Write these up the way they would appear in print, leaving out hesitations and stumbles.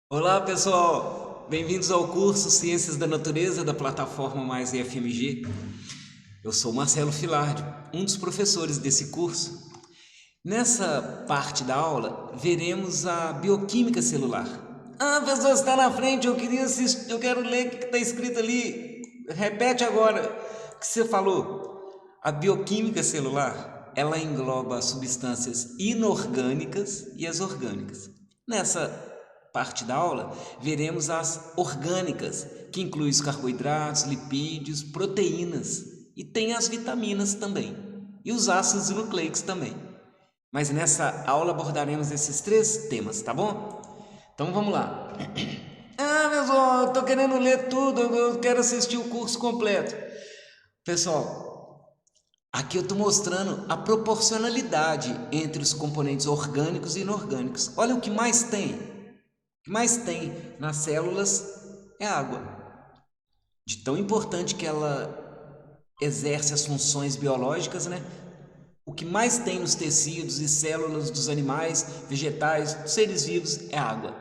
Olá, pessoal! Bem-vindos ao curso Ciências da Natureza da plataforma Mais IFMG. Eu sou Marcelo Filardi, um dos professores desse curso. Nessa parte da aula, veremos a bioquímica celular. Ah, pessoal, está na frente, eu queria assistir, eu quero ler o que está escrito ali. Repete agora o que você falou. A bioquímica celular, ela engloba as substâncias inorgânicas e as orgânicas. Nessa parte da aula, veremos as orgânicas, que incluem os carboidratos, lipídios, proteínas e tem as vitaminas também, e os ácidos nucleicos também. Mas nessa aula abordaremos esses três temas, tá bom? Então vamos lá. Ah, pessoal, eu tô querendo ler tudo, eu quero assistir o curso completo. Pessoal, aqui eu estou mostrando a proporcionalidade entre os componentes orgânicos e inorgânicos. Olha o que mais tem. O que mais tem nas células é água. De tão importante que ela exerce as funções biológicas, né? O que mais tem nos tecidos e células dos animais, vegetais, seres vivos é água.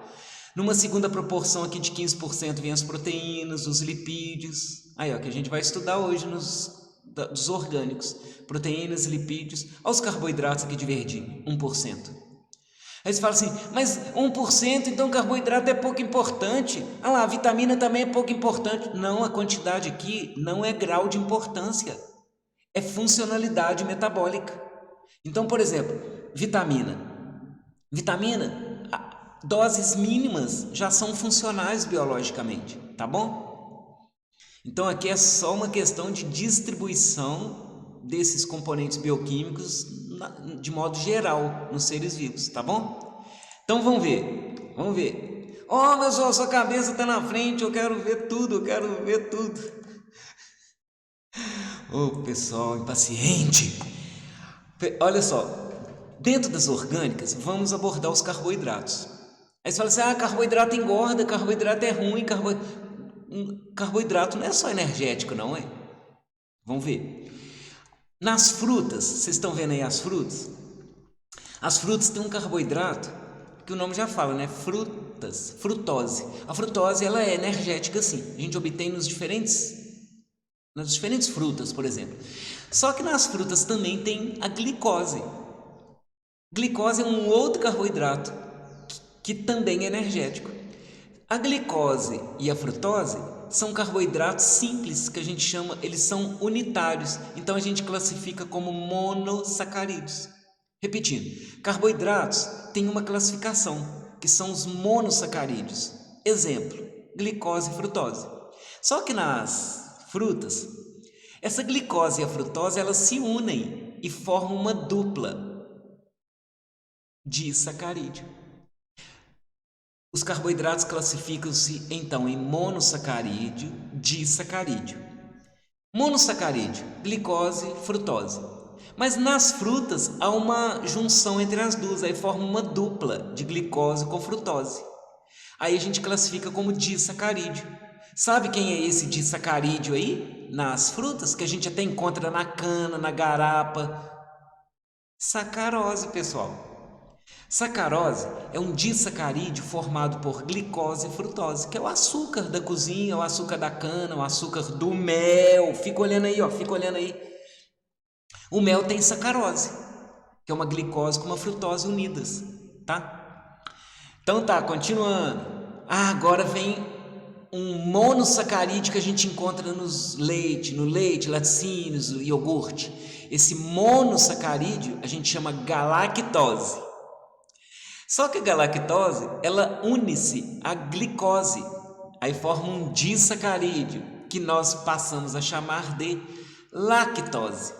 Numa segunda proporção aqui de 15% vem as proteínas, os lipídios. Aí, ó, que a gente vai estudar hoje dos orgânicos. Proteínas, lipídios. Olha os carboidratos aqui de verdinho, 1%. Aí você fala assim, mas 1%, então carboidrato é pouco importante. Ah lá, a vitamina também é pouco importante. Não, a quantidade aqui não é grau de importância. É funcionalidade metabólica. Então, por exemplo, vitamina. Vitamina, doses mínimas já são funcionais biologicamente, tá bom? Então aqui é só uma questão de distribuição desses componentes bioquímicos de modo geral nos seres vivos, tá bom? Então vamos ver, vamos ver. Oh, mas sua cabeça está na frente, eu quero ver tudo, eu quero ver tudo. Ô, pessoal impaciente. Olha só, dentro das orgânicas, vamos abordar os carboidratos. Aí você fala assim, carboidrato engorda, carboidrato é ruim, carboidrato não é só energético, não é? Vamos ver. Nas frutas, vocês estão vendo aí as frutas? As frutas têm um carboidrato, que o nome já fala, né? Frutas, frutose. A frutose, ela é energética sim. A gente obtém nas diferentes frutas, por exemplo. Só que nas frutas também tem a glicose. Glicose é um outro carboidrato que também é energético. A glicose e a frutose são carboidratos simples que a gente chama, eles são unitários, então a gente classifica como monossacarídeos. Repetindo, carboidratos têm uma classificação, que são os monossacarídeos. Exemplo, glicose e frutose. Só que nas frutas, essa glicose e a frutose elas se unem e formam uma dupla disacarídeo. Os carboidratos classificam-se então em monossacarídeo, disacarídeo. Monossacarídeo, glicose, frutose. Mas nas frutas há uma junção entre as duas, aí forma uma dupla de glicose com frutose. Aí a gente classifica como disacarídeo. Sabe quem é esse disacarídeo aí? Nas frutas, que a gente até encontra na cana, na garapa. Sacarose, pessoal. Sacarose é um disacarídeo formado por glicose e frutose, que é o açúcar da cozinha, o açúcar da cana, o açúcar do mel. Fica olhando aí, ó, fica olhando aí. O mel tem sacarose, que é uma glicose com uma frutose unidas, tá? Então tá, continuando. Agora vem um monossacarídeo que a gente encontra no leite, laticínios, iogurte. Esse monossacarídeo a gente chama galactose. Só que a galactose, ela une-se à glicose, aí forma um disacarídeo, que nós passamos a chamar de lactose.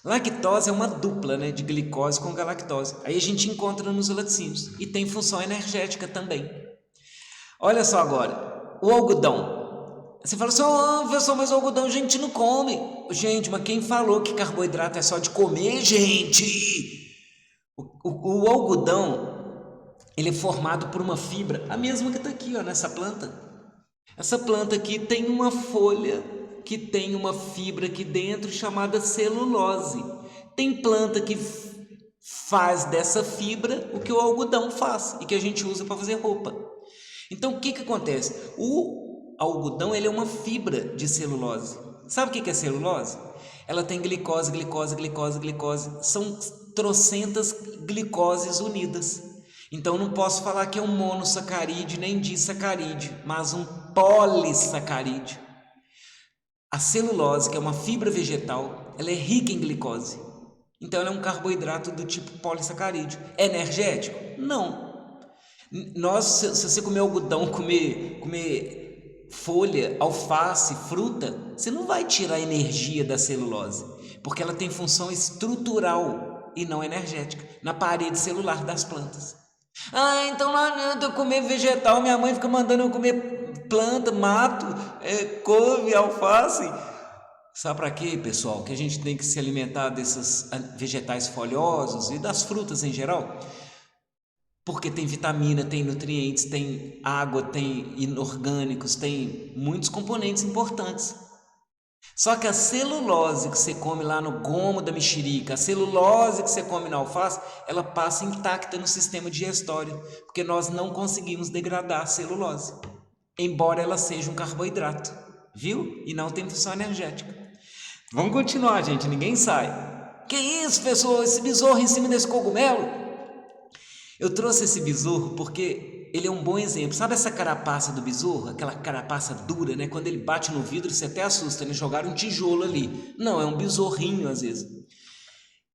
Lactose é uma dupla, né, de glicose com galactose. Aí a gente encontra nos laticínios e tem função energética também. Olha só agora, o algodão. Você fala assim, professor, mas o algodão a gente não come. Gente, mas quem falou que carboidrato é só de comer, gente? O algodão, ele é formado por uma fibra, a mesma que está aqui, ó, nessa planta. Essa planta aqui tem uma folha que tem uma fibra aqui dentro chamada celulose. Tem planta que faz dessa fibra o que o algodão faz e que a gente usa para fazer roupa. Então, o que que acontece? O algodão, ele é uma fibra de celulose. Sabe o que que é celulose? Ela tem glicose, glicose, glicose, glicose. São trocentas glicoses unidas. Então, não posso falar que é um monossacarídeo nem disacarídeo, mas um polissacarídeo. A celulose, que é uma fibra vegetal, ela é rica em glicose. Então, ela é um carboidrato do tipo polissacarídeo. É energético? Não. Se você comer algodão, comer folha, alface, fruta, você não vai tirar a energia da celulose, porque ela tem função estrutural e não energética, na parede celular das plantas. Ah, então não adianta eu comer vegetal, minha mãe fica mandando eu comer planta, mato, couve, alface. Sabe para quê, pessoal? Que a gente tem que se alimentar desses vegetais folhosos e das frutas em geral? Porque tem vitamina, tem nutrientes, tem água, tem inorgânicos, tem muitos componentes importantes. Só que a celulose que você come lá no gomo da mexerica, a celulose que você come na alface, ela passa intacta no sistema digestório, porque nós não conseguimos degradar a celulose, embora ela seja um carboidrato, viu? E não tem função energética. Vamos continuar, gente, ninguém sai. Que isso, pessoal? Esse besouro em cima desse cogumelo? Eu trouxe esse besouro porque ele é um bom exemplo. Sabe essa carapaça do besouro? Aquela carapaça dura, né? Quando ele bate no vidro, você até assusta, né? Jogaram um tijolo ali. Não, é um besorrinho às vezes.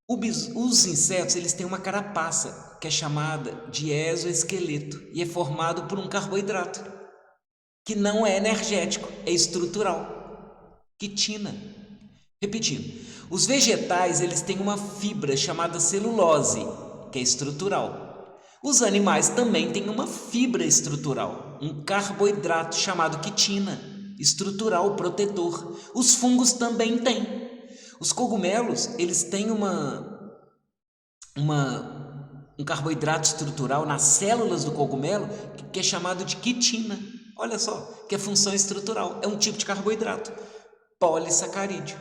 Os insetos, eles têm uma carapaça que é chamada de exoesqueleto e é formado por um carboidrato que não é energético, é estrutural. Quitina. Repetindo, os vegetais, eles têm uma fibra chamada celulose, que é estrutural. Os animais também têm uma fibra estrutural, um carboidrato chamado quitina, estrutural, protetor. Os fungos também têm. Os cogumelos, eles têm um carboidrato estrutural nas células do cogumelo que é chamado de quitina. Olha só, que é função estrutural, é um tipo de carboidrato, polissacarídeo.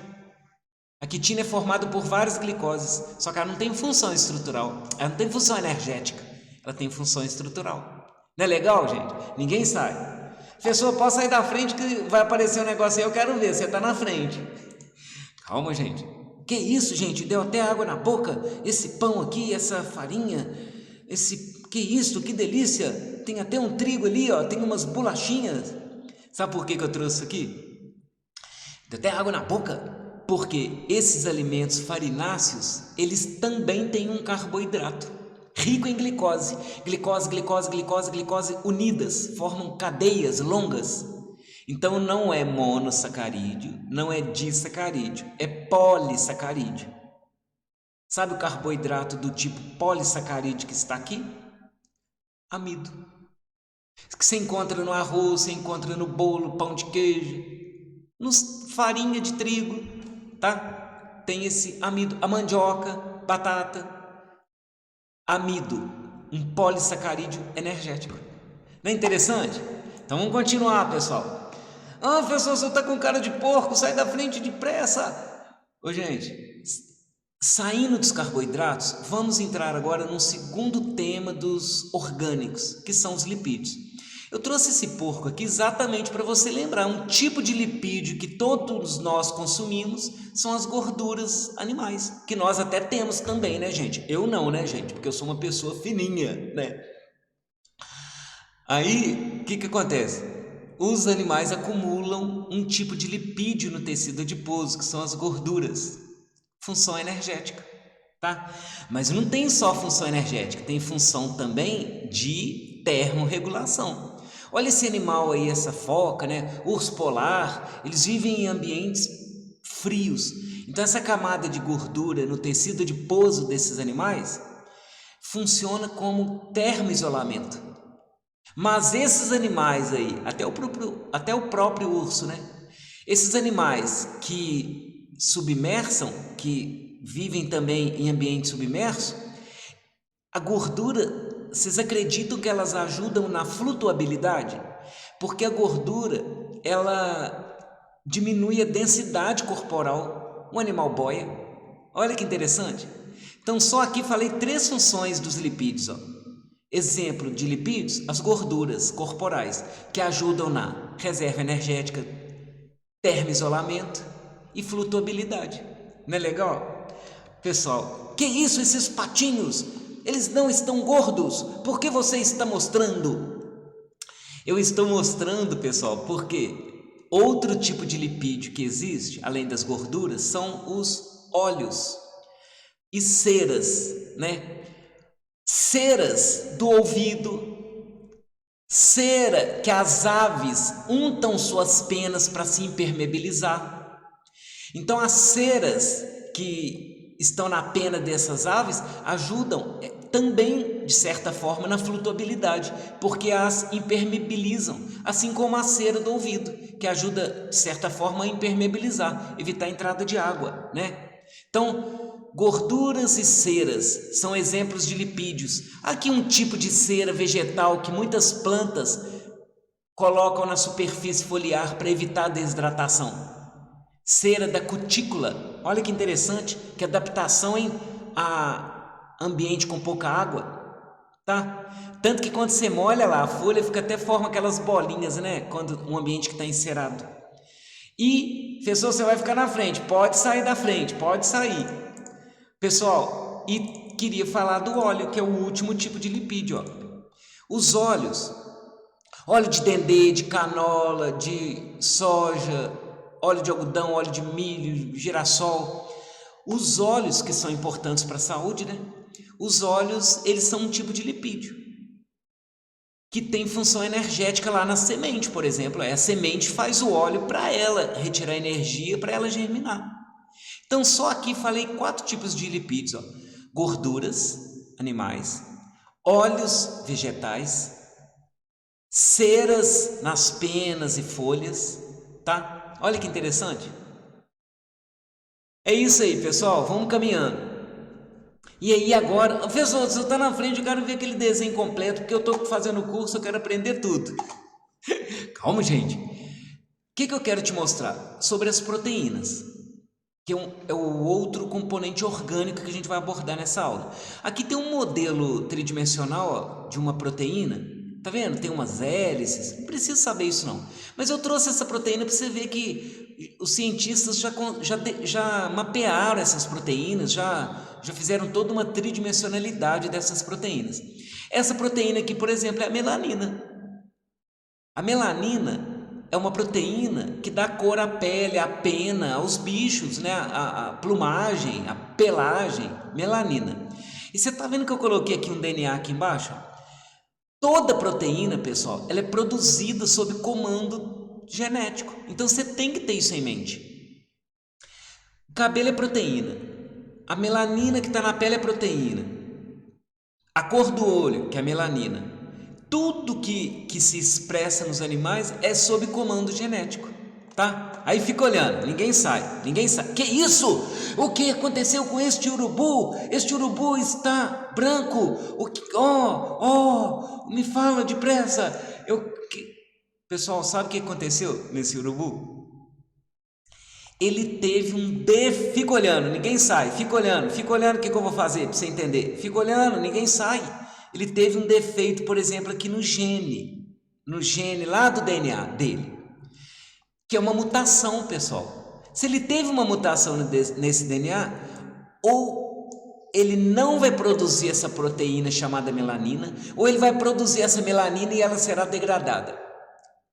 A quitina é formada por várias glicoses, só que ela não tem função estrutural, ela não tem função energética. Ela tem função estrutural. Não é legal, gente? Ninguém sai. Professor, posso sair da frente que vai aparecer um negócio aí, eu quero ver, você está na frente. Calma, gente. Que isso, gente? Deu até água na boca? Esse pão aqui, essa farinha, que isso, que delícia. Tem até um trigo ali, ó, tem umas bolachinhas. Sabe por que eu trouxe isso aqui? Deu até água na boca? Porque esses alimentos farináceos, eles também têm um carboidrato rico em glicose. Glicose, glicose, glicose, glicose unidas, formam cadeias longas. Então não é monossacarídeo, não é disacarídeo, é polissacarídeo. Sabe o carboidrato do tipo polissacarídeo que está aqui? Amido. Que você encontra no arroz, você encontra no bolo, pão de queijo, farinha de trigo, tá? Tem esse amido, a mandioca, batata. Amido, um polissacarídeo energético. Não é interessante? Então vamos continuar, pessoal. Ah, professor, você está com cara de porco, sai da frente depressa. Ô, gente, saindo dos carboidratos, vamos entrar agora num segundo tema dos orgânicos, que são os lipídios. Eu trouxe esse porco aqui exatamente para você lembrar, um tipo de lipídio que todos nós consumimos são as gorduras animais, que nós até temos também, né, gente? Eu não, né, gente? Porque eu sou uma pessoa fininha, né? Aí, o que que acontece? Os animais acumulam um tipo de lipídio no tecido adiposo, que são as gorduras. Função energética, tá? Mas não tem só função energética, tem função também de termorregulação. Olha esse animal aí, essa foca, né? Urso polar, eles vivem em ambientes frios. Então essa camada de gordura no tecido adiposo desses animais funciona como termoisolamento. Mas esses animais aí, até o próprio urso, né? Esses animais que submersam, que vivem também em ambiente submerso, a gordura, vocês acreditam que elas ajudam na flutuabilidade? Porque a gordura, ela diminui a densidade corporal. O animal boia. Olha que interessante. Então, só aqui falei 3 funções dos lipídios. Ó. Exemplo de lipídios, as gorduras corporais, que ajudam na reserva energética, termoisolamento e flutuabilidade. Não é legal? Pessoal, que isso, esses patinhos? Eles não estão gordos. Por que você está mostrando? Eu estou mostrando, pessoal, porque outro tipo de lipídio que existe, além das gorduras, são os óleos e ceras, né? Ceras do ouvido, cera que as aves untam suas penas para se impermeabilizar. Então as ceras que estão na pena dessas aves ajudam também, de certa forma, na flutuabilidade, porque as impermeabilizam, assim como a cera do ouvido, que ajuda, de certa forma, a impermeabilizar, evitar a entrada de água, né? Então, gorduras e ceras são exemplos de lipídios. Aqui um tipo de cera vegetal que muitas plantas colocam na superfície foliar para evitar a desidratação. Cera da cutícula. Olha que interessante, que adaptação a ambiente com pouca água, tá? Tanto que quando você molha lá a folha, fica até forma aquelas bolinhas, né? Quando um ambiente que está encerado. E, pessoal, você vai ficar na frente, pode sair da frente, pode sair. Pessoal, e queria falar do óleo, que é o último tipo de lipídio, ó. Os óleos, óleo de dendê, de canola, de soja, óleo de algodão, óleo de milho, girassol. Os óleos que são importantes para a saúde, né? Os óleos, eles são um tipo de lipídio que tem função energética lá na semente, por exemplo. A semente faz o óleo para ela retirar energia, para ela germinar. Então, só aqui falei 4 tipos de lipídios, ó. Gorduras animais, óleos vegetais, ceras nas penas e folhas, tá? Olha que interessante. É isso aí, pessoal, vamos caminhando. E aí agora, pessoal, você está na frente, eu quero ver aquele desenho completo, porque eu estou fazendo o curso, eu quero aprender tudo. Calma, gente. O que eu quero te mostrar? Sobre as proteínas, que é o outro componente orgânico que a gente vai abordar nessa aula. Aqui tem um modelo tridimensional, ó, de uma proteína. Tá vendo? Tem umas hélices, não precisa saber isso não. Mas eu trouxe essa proteína para você ver que os cientistas já mapearam essas proteínas, já fizeram toda uma tridimensionalidade dessas proteínas. Essa proteína aqui, por exemplo, é a melanina. A melanina é uma proteína que dá cor à pele, à pena, aos bichos, né? A plumagem, a pelagem, melanina. E você está vendo que eu coloquei aqui um DNA aqui embaixo? Toda proteína, pessoal, ela é produzida sob comando genético. Então você tem que ter isso em mente. O cabelo é proteína. A melanina que está na pele é proteína. A cor do olho, que é a melanina. Tudo que se expressa nos animais é sob comando genético, tá? Aí fica olhando, ninguém sai. Que isso? O que aconteceu com este urubu? Este urubu está branco. Me fala depressa. Pessoal, sabe o que aconteceu nesse urubu? Ele teve fica olhando, ninguém sai. Fica olhando, o que eu vou fazer para você entender? Fica olhando, ninguém sai. Ele teve um defeito, por exemplo, aqui no gene lá do DNA dele, que é uma mutação, pessoal. Se ele teve uma mutação nesse DNA, ou ele não vai produzir essa proteína chamada melanina, ou ele vai produzir essa melanina e ela será degradada.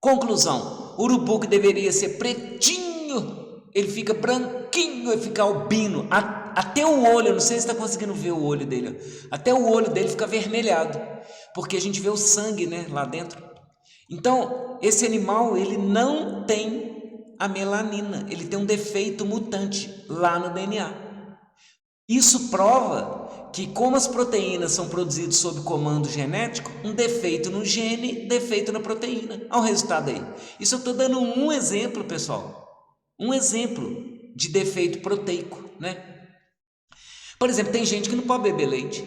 Conclusão, o urubu que deveria ser pretinho, ele fica branquinho e fica albino. Até o olho, eu não sei se está conseguindo ver o olho dele, até o olho dele fica avermelhado, porque a gente vê o sangue, né, lá dentro. Então, esse animal, ele não tem a melanina, ele tem um defeito mutante lá no DNA. Isso prova que, como as proteínas são produzidas sob comando genético, um defeito no gene, defeito na proteína. Olha o resultado aí. Isso eu estou dando um exemplo, pessoal. Um exemplo de defeito proteico, né? Por exemplo, tem gente que não pode beber leite,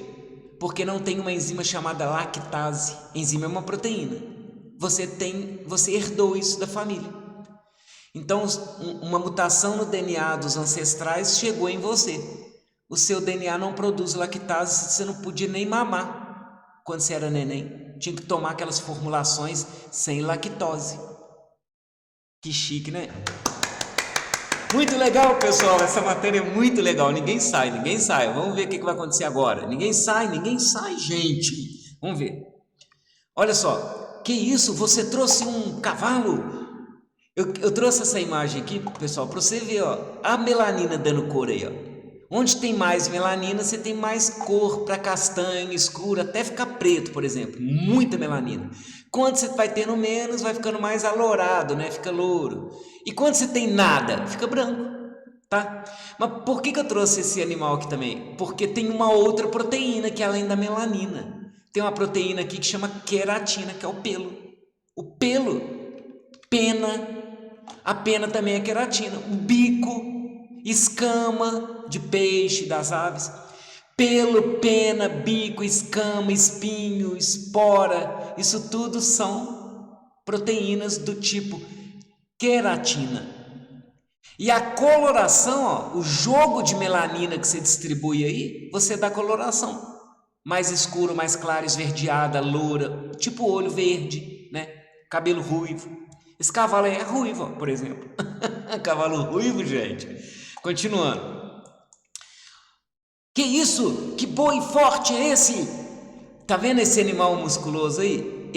porque não tem uma enzima chamada lactase. Enzima é uma proteína. Você herdou isso da família. Então, uma mutação no DNA dos ancestrais chegou em você. O seu DNA não produz lactase, você não podia nem mamar. quando você era neném. Tinha que tomar aquelas formulações sem lactose. Que chique, né? Muito legal, pessoal. Essa matéria é muito legal. Ninguém sai. Vamos ver o que vai acontecer agora. Ninguém sai, gente. Vamos ver. Olha só. Que isso? Você trouxe um cavalo? Eu trouxe essa imagem aqui, pessoal, para você ver, ó, a melanina dando cor aí, ó. Onde tem mais melanina, você tem mais cor para castanho, escuro, até ficar preto, por exemplo. Muita melanina. Quando você vai tendo menos, vai ficando mais alourado, né? Fica louro. E quando você tem nada, fica branco, tá? Mas por que eu trouxe esse animal aqui também? Porque tem uma outra proteína que é além da melanina. Tem uma proteína aqui que chama queratina, que é o pelo. O pelo, pena. A pena também é queratina. O bico, escama de peixe, das aves. Pelo, pena, bico, escama, espinho, espora. Isso tudo são proteínas do tipo queratina. E a coloração, ó, o jogo de melanina que você distribui aí, você dá coloração. Mais escuro, mais claro, esverdeada, loura, tipo olho verde, né? Cabelo ruivo. Esse cavalo aí é ruivo, ó, por exemplo. Cavalo ruivo, gente. Continuando. Que isso? Que boi forte é esse? Tá vendo esse animal musculoso aí?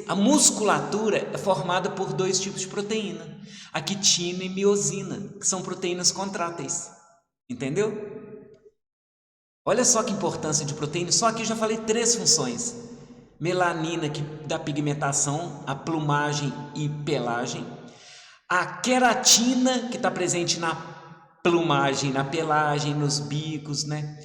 A musculatura é formada por dois tipos de proteína. A quitina e miosina, que são proteínas contráteis. Entendeu? Olha só que importância de proteína. Só aqui eu já falei 3 funções. Melanina, que dá pigmentação, a plumagem e pelagem. A queratina, que está presente na plumagem, na pelagem, nos bicos, né?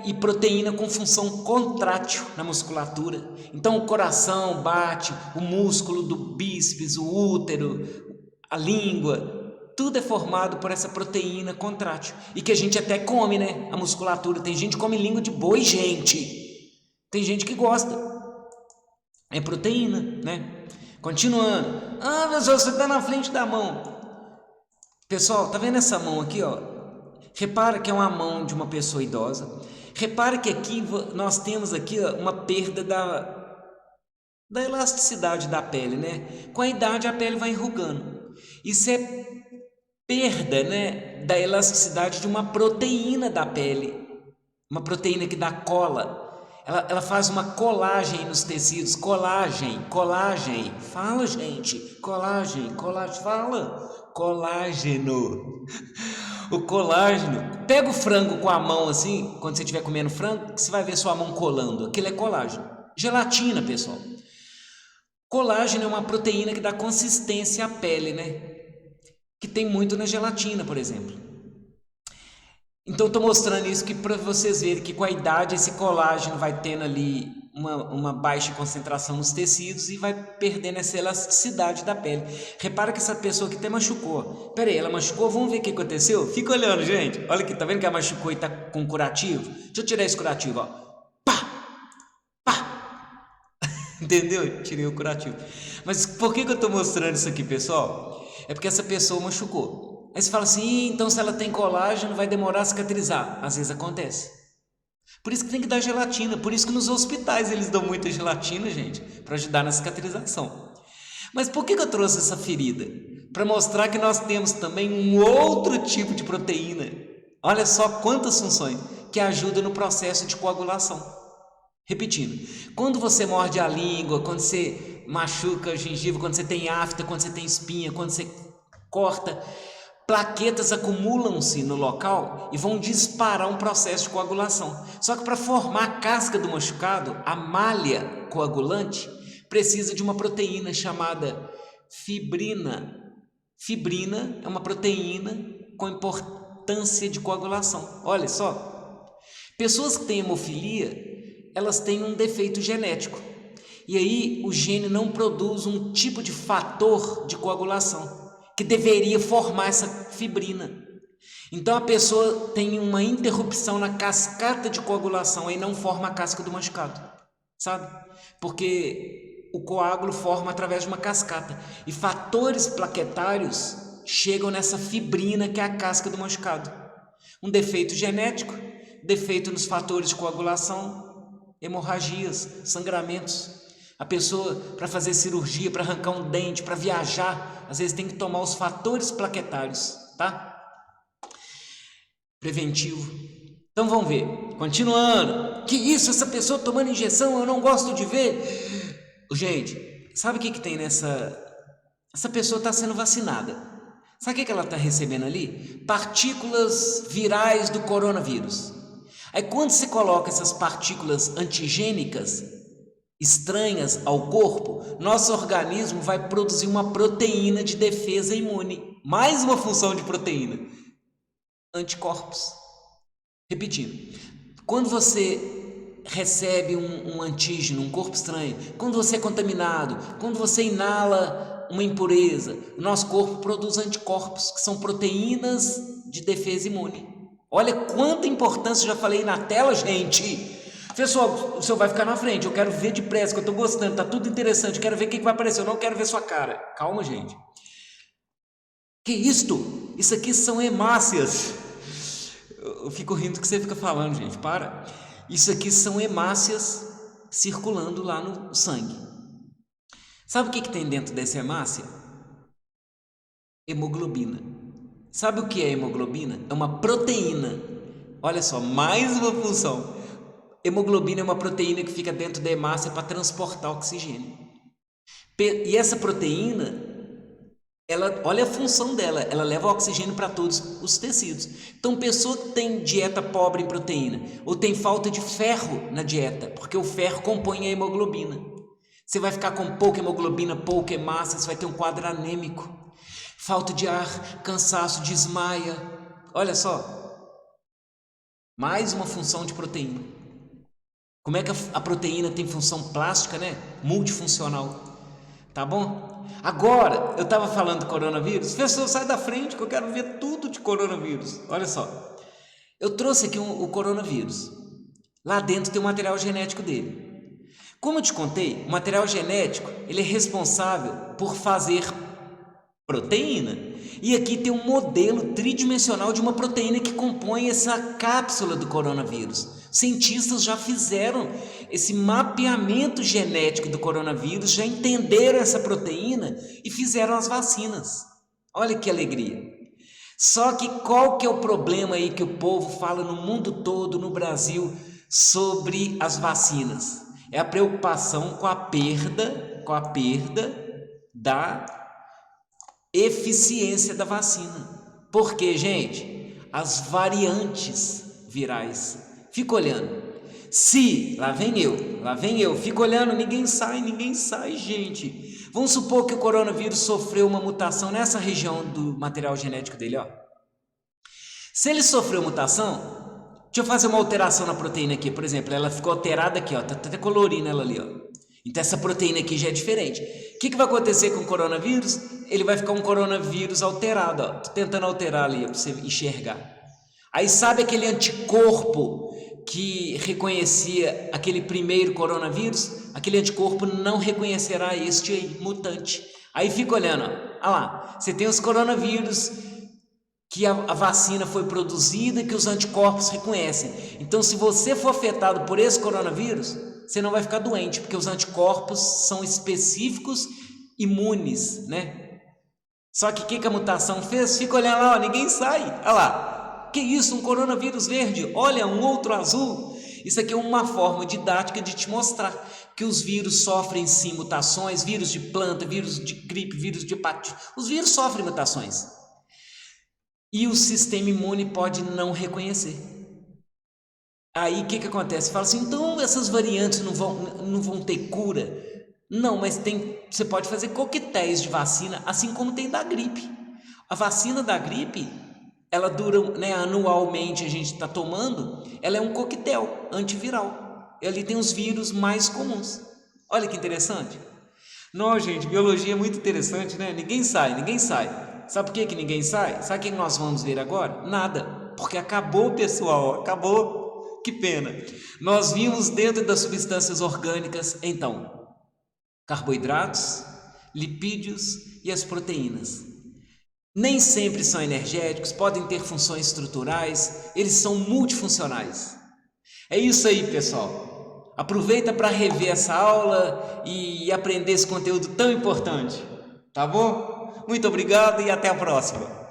E proteína com função contrátil na musculatura. Então o coração bate, o músculo do bíceps, o útero, a língua, tudo é formado por essa proteína contrátil. E que a gente até come, né? A musculatura. Tem gente que come língua de boi, gente. Tem gente que gosta. É proteína, né? Continuando. Ah, mas você está na frente da mão. Pessoal, tá vendo essa mão aqui, ó? Repara que é uma mão de uma pessoa idosa. Repara que aqui nós temos aqui, ó, uma perda da elasticidade da pele, né? Com a idade a pele vai enrugando. Isso é perda, né, da elasticidade de uma proteína da pele. Uma proteína que dá cola. Ela faz uma colagem nos tecidos. Colagem. Fala, gente. Colagem. Fala. Colágeno. O colágeno. Pega o frango com a mão assim, quando você estiver comendo frango, você vai ver sua mão colando. Aquilo é colágeno. Gelatina, pessoal. Colágeno é uma proteína que dá consistência à pele, né? Que tem muito na gelatina, por exemplo. Então estou mostrando isso para vocês verem que com a idade esse colágeno vai tendo ali uma baixa concentração nos tecidos e vai perdendo essa elasticidade da pele. Repara que essa pessoa aqui até machucou. Pera aí, ela machucou? Vamos ver o que aconteceu? Fica olhando, gente. Olha aqui, tá vendo que ela machucou e tá com curativo? Deixa eu tirar esse curativo, ó. Pá! Entendeu? Tirei o curativo. Mas por que eu estou mostrando isso aqui, pessoal? É porque essa pessoa machucou. Aí você fala assim, então se ela tem colágeno vai demorar a cicatrizar. Às vezes acontece. Por isso que tem que dar gelatina. Por isso que nos hospitais eles dão muita gelatina, gente, para ajudar na cicatrização. Mas por que eu trouxe essa ferida? Para mostrar que nós temos também um outro tipo de proteína. Olha só quantas funções que ajudam no processo de coagulação. Repetindo, quando você morde a língua, quando você machuca a gengiva, quando você tem afta, quando você tem espinha, quando você corta, plaquetas acumulam-se no local e vão disparar um processo de coagulação. Só que para formar a casca do machucado, a malha coagulante precisa de uma proteína chamada fibrina. Fibrina é uma proteína com importância de coagulação. Olha só, pessoas que têm hemofilia, elas têm um defeito genético. E aí o gene não produz um tipo de fator de coagulação que deveria formar essa fibrina. Então a pessoa tem uma interrupção na cascata de coagulação e não forma a casca do machucado, sabe? Porque o coágulo forma através de uma cascata e fatores plaquetários chegam nessa fibrina que é a casca do machucado. Um defeito genético, defeito nos fatores de coagulação, hemorragias, sangramentos. A pessoa, para fazer cirurgia, para arrancar um dente, para viajar, às vezes tem que tomar os fatores plaquetários, tá? Preventivo. Então vamos ver, continuando. Que isso, essa pessoa tomando injeção, eu não gosto de ver. Gente, sabe o que tem nessa... Essa pessoa está sendo vacinada. Sabe o que ela está recebendo ali? Partículas virais do coronavírus. Aí quando você coloca essas partículas antigênicas estranhas ao corpo, nosso organismo vai produzir uma proteína de defesa imune. Mais uma função de proteína: anticorpos. Repetindo, quando você recebe um antígeno, um corpo estranho, quando você é contaminado, quando você inala uma impureza, o nosso corpo produz anticorpos, que são proteínas de defesa imune. Olha quanta importância, já falei na tela, gente. Pessoal, o senhor vai ficar na frente, eu quero ver depressa, que eu estou gostando, tá tudo interessante, eu quero ver o que vai aparecer, eu não quero ver sua cara. Calma, gente. Que isto? Isso aqui são hemácias. Eu fico rindo que você fica falando, gente, para. Isso aqui são hemácias circulando lá no sangue. Sabe o que tem dentro dessa hemácia? Hemoglobina. Sabe o que é hemoglobina? É uma proteína. Olha só, mais uma função. Hemoglobina é uma proteína que fica dentro da hemácia para transportar oxigênio. E essa proteína, olha a função dela, ela leva oxigênio para todos os tecidos. Então, pessoa que tem dieta pobre em proteína, ou tem falta de ferro na dieta, porque o ferro compõe a hemoglobina. Você vai ficar com pouca hemoglobina, pouca hemácia, você vai ter um quadro anêmico. Falta de ar, cansaço, desmaia. Olha só, mais uma função de proteína. Como é que a proteína tem função plástica, né? Multifuncional. Tá bom? Agora, eu estava falando do coronavírus. Pessoal, sai da frente que eu quero ver tudo de coronavírus. Olha só. Eu trouxe aqui o coronavírus. Lá dentro tem o material genético dele. Como eu te contei, o material genético ele é responsável por fazer proteína. E aqui tem um modelo tridimensional de uma proteína que compõe essa cápsula do coronavírus. Cientistas já fizeram esse mapeamento genético do coronavírus, já entenderam essa proteína e fizeram as vacinas. Olha que alegria. Só que qual que é o problema aí que o povo fala no mundo todo, no Brasil, sobre as vacinas? É a preocupação com a perda da eficiência da vacina. Porque, gente, as variantes virais. Fica olhando. Lá vem eu, fico olhando, ninguém sai, gente. Vamos supor que o coronavírus sofreu uma mutação nessa região do material genético dele, ó. Se ele sofreu mutação, deixa eu fazer uma alteração na proteína aqui, por exemplo, ela ficou alterada aqui, ó, tá até colorindo ela ali, ó. Então essa proteína aqui já é diferente. O que vai acontecer com o coronavírus? Ele vai ficar um coronavírus alterado, ó. Tô tentando alterar ali para você enxergar. Aí sabe aquele anticorpo que reconhecia aquele primeiro coronavírus? Aquele anticorpo não reconhecerá este aí, mutante. Aí fica olhando, ó. Olha lá, você tem os coronavírus que a vacina foi produzida e que os anticorpos reconhecem. Então, se você for afetado por esse coronavírus, você não vai ficar doente, porque os anticorpos são específicos, imunes, né? Só que o que a mutação fez? Fica olhando lá, ó, ninguém sai. Olha lá, que isso, um coronavírus verde, olha, um outro azul. Isso aqui é uma forma didática de te mostrar que os vírus sofrem sim mutações, vírus de planta, vírus de gripe, vírus de hepatite. Os vírus sofrem mutações. E o sistema imune pode não reconhecer. Aí o que acontece? Fala assim, então essas variantes não vão ter cura? Não, mas você pode fazer coquetéis de vacina, assim como tem da gripe. A vacina da gripe, ela dura, né, anualmente a gente está tomando, ela é um coquetel antiviral. E ali tem os vírus mais comuns. Olha que interessante. Não, gente, biologia é muito interessante, né? Ninguém sai. Sabe por que ninguém sai? Sabe o que nós vamos ver agora? Nada, porque acabou, pessoal, acabou. Que pena. Nós vimos dentro das substâncias orgânicas, então, carboidratos, lipídios e as proteínas. Nem sempre são energéticos, podem ter funções estruturais, eles são multifuncionais. É isso aí, pessoal. Aproveita para rever essa aula e aprender esse conteúdo tão importante, tá bom? Muito obrigado e até a próxima.